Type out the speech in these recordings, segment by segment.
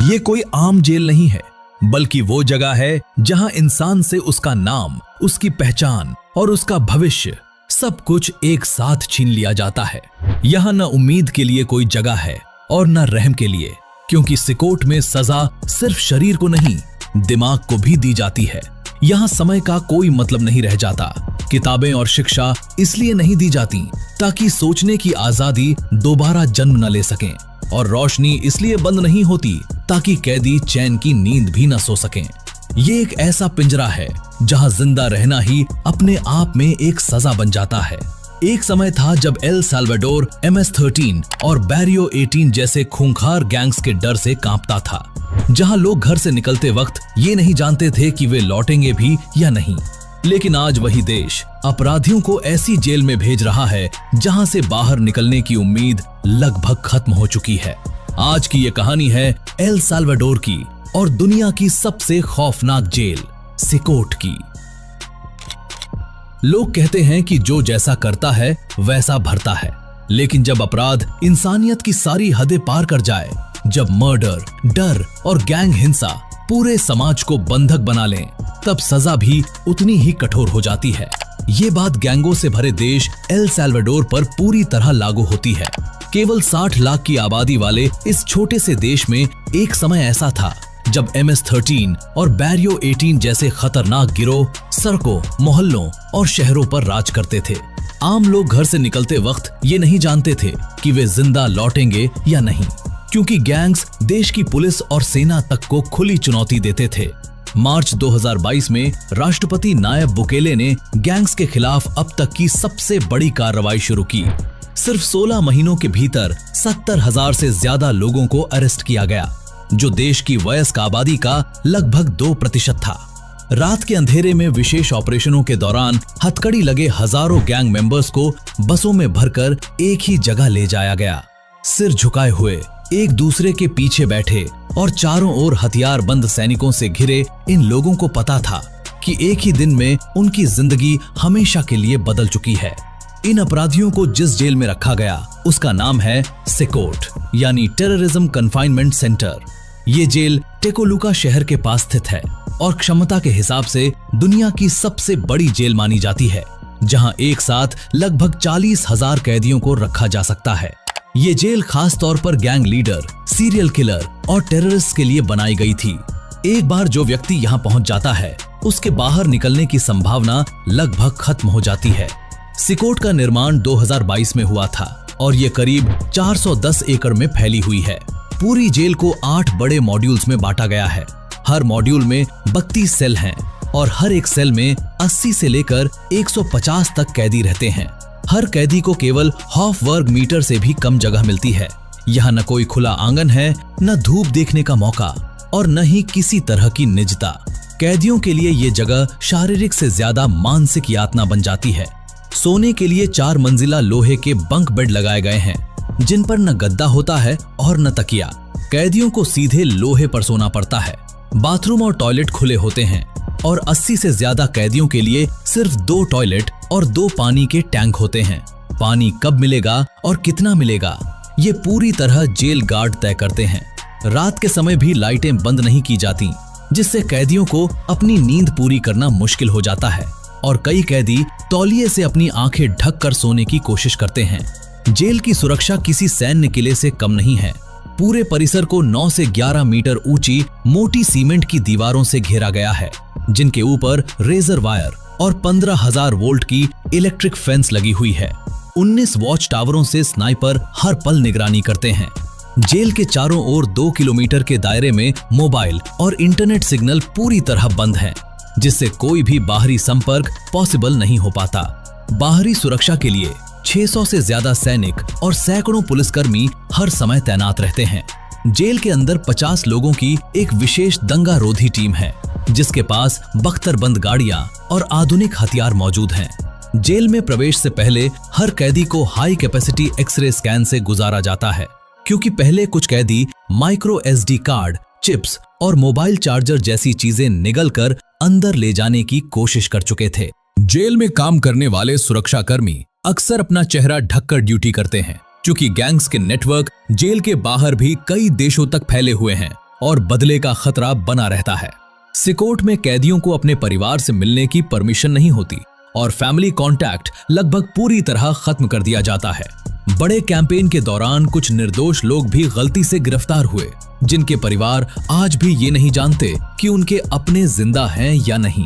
ये कोई आम जेल नहीं है, बल्कि वो जगह है जहां इंसान से उसका नाम, उसकी पहचान और उसका भविष्य सब कुछ एक साथ छीन लिया जाता है। यहाँ न उम्मीद के लिए कोई जगह है और न रहम के लिए, क्योंकि सिकोट में सजा सिर्फ शरीर को नहीं, दिमाग को भी दी जाती है। यहाँ समय का कोई मतलब नहीं रह जाता। किताबें और शिक्षा इसलिए नहीं दी जाती ताकि सोचने की आजादी दोबारा जन्म न ले सकें, और रोशनी इसलिए बंद नहीं होती ताकि कैदी चैन की नींद भी न सो सकें। ये एक ऐसा पिंजरा है जहां जिंदा रहना ही अपने आप में एक सजा बन जाता है। एक समय था जब एल साल्वाडोर MS-13 और बैरियो 18 जैसे खूंखार गैंग्स के डर से कांपता था, जहां लोग घर से निकलते वक्त ये नहीं जानते थे कि वे लौटेंगे भी या नहीं। लेकिन आज वही देश अपराधियों को ऐसी जेल में भेज रहा है जहां से बाहर निकलने की उम्मीद लगभग खत्म हो चुकी है। आज की ये कहानी है एल साल्वाडोर की और दुनिया की सबसे खौफनाक जेल सिकोट की। लोग कहते हैं कि जो जैसा करता है वैसा भरता है, लेकिन जब अपराध इंसानियत की सारी हदें पार कर जाए, जब मर्डर, डर और गैंग हिंसा पूरे समाज को बंधक बना लें, तब सजा भी उतनी ही कठोर हो जाती है। ये बात गैंगों से भरे देश एल साल्वाडोर पर पूरी तरह लागू होती है। केवल 60 लाख की आबादी वाले इस छोटे से देश में एक समय ऐसा था जब MS-13 और बैरियो 18 जैसे खतरनाक गिरोह सड़कों, मोहल्लों और शहरों पर राज करते थे। आम लोग घर से निकलते वक्त ये नहीं जानते थे कि वे जिंदा लौटेंगे या नहीं, क्योंकि गैंग्स देश की पुलिस और सेना तक को खुली चुनौती देते थे। मार्च 2022 में राष्ट्रपति नायब बुकेले ने गैंग्स के खिलाफ अब तक की सबसे बड़ी कार्रवाई शुरू की। सिर्फ 16 महीनों के भीतर 70,000 से ज्यादा लोगों को अरेस्ट किया गया, जो देश की वयस्क आबादी का लगभग 2% था। रात के अंधेरे में विशेष ऑपरेशनों के दौरान हथकड़ी लगे हजारों गैंग मेंबर्स को बसों में भरकर एक ही जगह ले जाया गया। सिर झुकाए हुए, एक दूसरे के पीछे बैठे और चारों ओर हथियार बंद सैनिकों से घिरे इन लोगों को पता था कि एक ही दिन में उनकी जिंदगी हमेशा के लिए बदल चुकी है। इन अपराधियों को जिस जेल में रखा गया उसका नाम है सिकोट, यानी टेररिज्म कन्फाइनमेंट सेंटर। ये जेल टेकोलुका शहर के पास स्थित है और क्षमता के हिसाब से दुनिया की सबसे बड़ी जेल मानी जाती है, जहां एक साथ लगभग 40,000 कैदियों को रखा जा सकता है। ये जेल खास तौर पर गैंग लीडर, सीरियल किलर और टेररिस्ट के लिए बनाई गई थी। एक बार जो व्यक्ति यहाँ पहुंच जाता है, उसके बाहर निकलने की संभावना लगभग खत्म हो जाती है। सिकोट का निर्माण 2022 में हुआ था और ये करीब 410 एकड़ में फैली हुई है। पूरी जेल को 8 बड़े मॉड्यूल्स में बांटा गया है। हर मॉड्यूल में 32 सेल हैं और हर एक सेल में 80 से लेकर 150 तक कैदी रहते हैं। हर कैदी को केवल ½ वर्ग मीटर से भी कम जगह मिलती है। यहाँ न कोई खुला आंगन है, न धूप देखने का मौका और न ही किसी तरह की निजता। कैदियों के लिए ये जगह शारीरिक से ज्यादा मानसिक यातना बन जाती है। सोने के लिए 4 मंजिला लोहे के बंक बेड लगाए गए हैं, जिन पर न गद्दा होता है और न तकिया। कैदियों को सीधे लोहे पर सोना पड़ता है। बाथरूम और टॉयलेट खुले होते हैं और 80 से ज्यादा कैदियों के लिए सिर्फ 2 टॉयलेट और 2 पानी के टैंक होते हैं। पानी कब मिलेगा और कितना मिलेगा, ये पूरी तरह जेल गार्ड तय करते हैं। रात के समय भी लाइटें बंद नहीं की जाती, जिससे कैदियों को अपनी नींद पूरी करना मुश्किल हो जाता है और कई कैदी तौलिए से अपनी आंखें ढक कर सोने की कोशिश करते हैं। जेल की सुरक्षा किसी सैन्य किले से कम नहीं है। पूरे परिसर को 9 से 11 मीटर ऊंची मोटी सीमेंट की दीवारों से घेरा गया है, जिनके ऊपर रेजर वायर और 15,000 वोल्ट की इलेक्ट्रिक फेंस लगी हुई है। 19 वॉच टावरों से स्नाइपर हर पल निगरानी करते हैं। जेल के चारों ओर 2 किलोमीटर के दायरे में मोबाइल और इंटरनेट सिग्नल पूरी तरह बंद है, जिससे कोई भी बाहरी संपर्क पॉसिबल नहीं हो पाता। बाहरी सुरक्षा के लिए 600 से ज्यादा सैनिक और सैकड़ों पुलिसकर्मी हर समय तैनात रहते हैं। जेल के अंदर 50 लोगों की एक विशेष दंगा रोधी टीम है, जिसके पास बख्तरबंद गाड़ियां और आधुनिक हथियार मौजूद हैं। जेल में प्रवेश से पहले हर कैदी को हाई कैपेसिटी एक्सरे स्कैन से गुजारा जाता है, क्योंकि पहले कुछ कैदी माइक्रो SD कार्ड, चिप्स और मोबाइल चार्जर जैसी चीजें निगलकर अंदर ले जाने की कोशिश कर चुके थे। जेल में काम करने वाले सुरक्षाकर्मी अक्सर अपना चेहरा ढककर ड्यूटी करते हैं, क्योंकि गैंग्स के नेटवर्क जेल के बाहर भी कई देशों तक फैले हुए हैं और बदले का खतरा बना रहता है। सिकोट में कैदियों को अपने परिवार से मिलने की परमिशन नहीं होती और फैमिली कांटेक्ट लगभग पूरी तरह खत्म कर दिया जाता है। बड़े कैंपेन के दौरान कुछ निर्दोष लोग भी गलती से गिरफ्तार हुए, जिनके परिवार आज भी ये नहीं जानते कि उनके अपने जिंदा हैं या नहीं।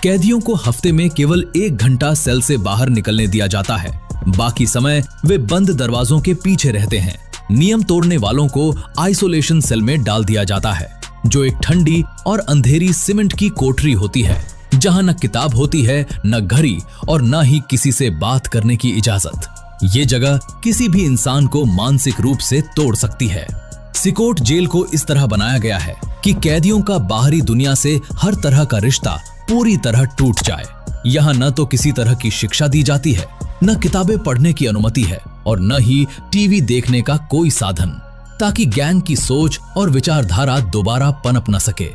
कैदियों को हफ्ते में केवल 1 घंटा सेल से बाहर निकलने दिया जाता है, बाकी समय वे बंद दरवाजों के पीछे रहते हैं। नियम तोड़ने वालों को आइसोलेशन सेल में डाल दिया जाता है, जो एक ठंडी और अंधेरी सीमेंट की कोठरी होती है, जहां न किताब होती है, न घड़ी और न ही किसी से बात करने की इजाजत। ये जगह किसी भी इंसान को मानसिक रूप से तोड़ सकती है। सिकोट जेल को इस तरह बनाया गया है कि कैदियों का बाहरी दुनिया से हर तरह का रिश्ता पूरी तरह टूट जाए। यहाँ न तो किसी तरह की शिक्षा दी जाती है, न किताबें पढ़ने की अनुमति है और न ही टीवी देखने का कोई साधन, ताकि गैंग की सोच और विचारधारा दोबारा पनप न सके।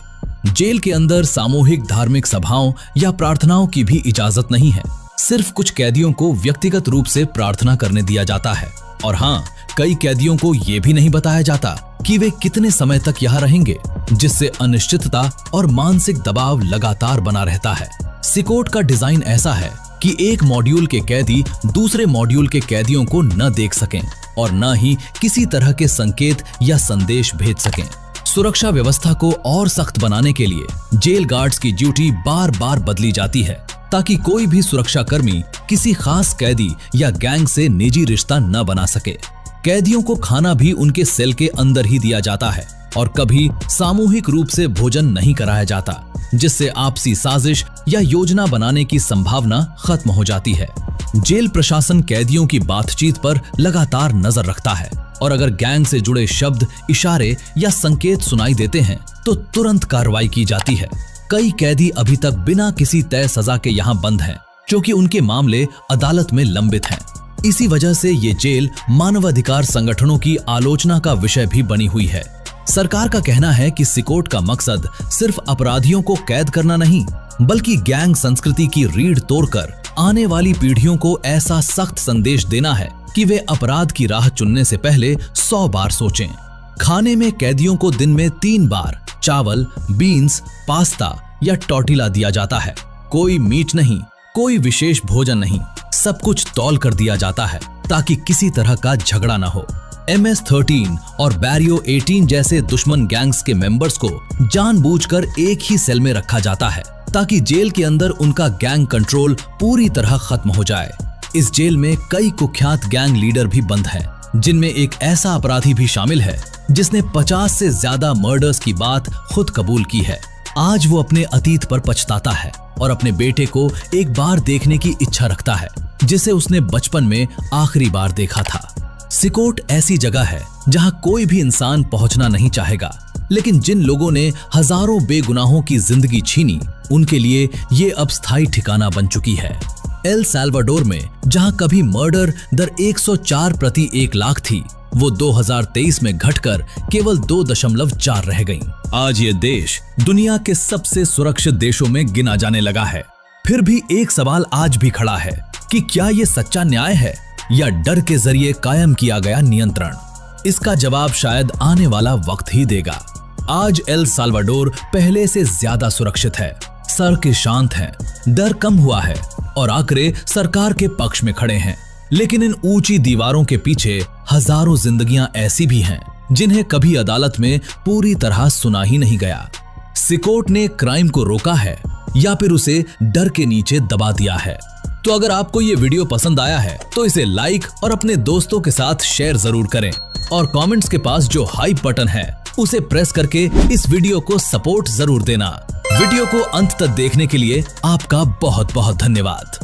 जेल के अंदर सामूहिक धार्मिक सभाओं या प्रार्थनाओं की भी इजाजत नहीं है। सिर्फ कुछ कैदियों को व्यक्तिगत रूप से प्रार्थना करने दिया जाता है और हाँ, कई कैदियों को ये भी नहीं बताया जाता कि वे कितने समय तक यहाँ रहेंगे, जिससे अनिश्चितता और मानसिक दबाव लगातार बना रहता है। सिकोट का डिजाइन ऐसा है कि एक मॉड्यूल के कैदी दूसरे मॉड्यूल के कैदियों को न देख सकें और न ही किसी तरह के संकेत या संदेश भेज सकें। सुरक्षा व्यवस्था को और सख्त बनाने के लिए जेल गार्ड्स की ड्यूटी बार बार बदली जाती है, ताकि कोई भी सुरक्षा कर्मी किसी खास कैदी या गैंग से निजी रिश्ता न बना सके। कैदियों को खाना भी उनके सेल के अंदर ही दिया जाता है और कभी सामूहिक रूप से भोजन नहीं कराया जाता, जिससे आपसी साजिश या योजना बनाने की संभावना खत्म हो जाती है। जेल प्रशासन कैदियों की बातचीत पर लगातार नजर रखता है और अगर गैंग से जुड़े शब्द, इशारे या संकेत सुनाई देते हैं तो तुरंत कार्रवाई की जाती है। कई कैदी अभी तक बिना किसी तय सजा के यहाँ बंद हैं, क्योंकि उनके मामले अदालत में लंबित हैं। इसी वजह से ये जेल मानवाधिकार संगठनों की आलोचना का विषय भी बनी हुई है। सरकार का कहना है कि सिकोट का मकसद सिर्फ अपराधियों को कैद करना नहीं, बल्कि गैंग संस्कृति की रीढ़ तोड़कर आने वाली पीढ़ियों को ऐसा सख्त संदेश देना है कि वे अपराध की राह चुनने से पहले 100 बार सोचें। खाने में कैदियों को दिन में 3 बार चावल, बीन्स, पास्ता या टॉर्टिला दिया जाता है। कोई मीट नहीं, कोई विशेष भोजन नहीं, सब कुछ तौल कर दिया जाता है ताकि किसी तरह का झगड़ा न हो। MS-13 और बैरियो 18 जैसे दुश्मन गैंग्स के मेंबर्स को जानबूझकर एक ही सेल में रखा जाता है, ताकि जेल के अंदर उनका गैंग कंट्रोल पूरी तरह खत्म हो जाए। इस जेल में कई कुख्यात गैंग लीडर भी बंद हैं, जिनमें एक ऐसा अपराधी भी शामिल है जिसने 50 से ज्यादा मर्डर्स की बात खुद कबूल की है। आज वो अपने अतीत पर पछताता है और अपने बेटे को एक बार देखने की इच्छा रखता है, जिसे उसने बचपन में आखिरी बार देखा था। सिकोट ऐसी जगह है जहां कोई भी इंसान पहुंचना नहीं चाहेगा, लेकिन जिन लोगों ने हजारों बेगुनाहों की जिंदगी छीनी, उनके लिए ये अब स्थायी ठिकाना बन चुकी है। एल साल्वाडोर में जहां कभी मर्डर दर 104 प्रति 1 लाख थी, वो 2023 में घटकर केवल 2.4 रह गई। आज ये देश दुनिया के सबसे सुरक्षित देशों में गिना जाने लगा है। फिर भी एक सवाल आज भी खड़ा है कि क्या ये सच्चा न्याय है या डर के जरिए कायम किया गया नियंत्रण? इसका जवाब शायद आने वाला वक्त ही देगा। आज एल साल्वाडोर पहले से ज्यादा सुरक्षित है, सड़कें शांत हैं, डर कम हुआ है और आंकड़े सरकार के पक्ष में खड़े हैं। लेकिन इन ऊंची दीवारों के पीछे हजारों जिंदगियां ऐसी भी हैं जिन्हें कभी अदालत में पूरी तरह सुना ही नहीं गया। सिकोट ने क्राइम को रोका है या फिर उसे डर के नीचे दबा दिया है? तो अगर आपको ये वीडियो पसंद आया है तो इसे लाइक और अपने दोस्तों के साथ शेयर जरूर करें और कमेंट्स के पास जो हाइप बटन है उसे प्रेस करके इस वीडियो को सपोर्ट जरूर देना। वीडियो को अंत तक देखने के लिए आपका बहुत बहुत धन्यवाद।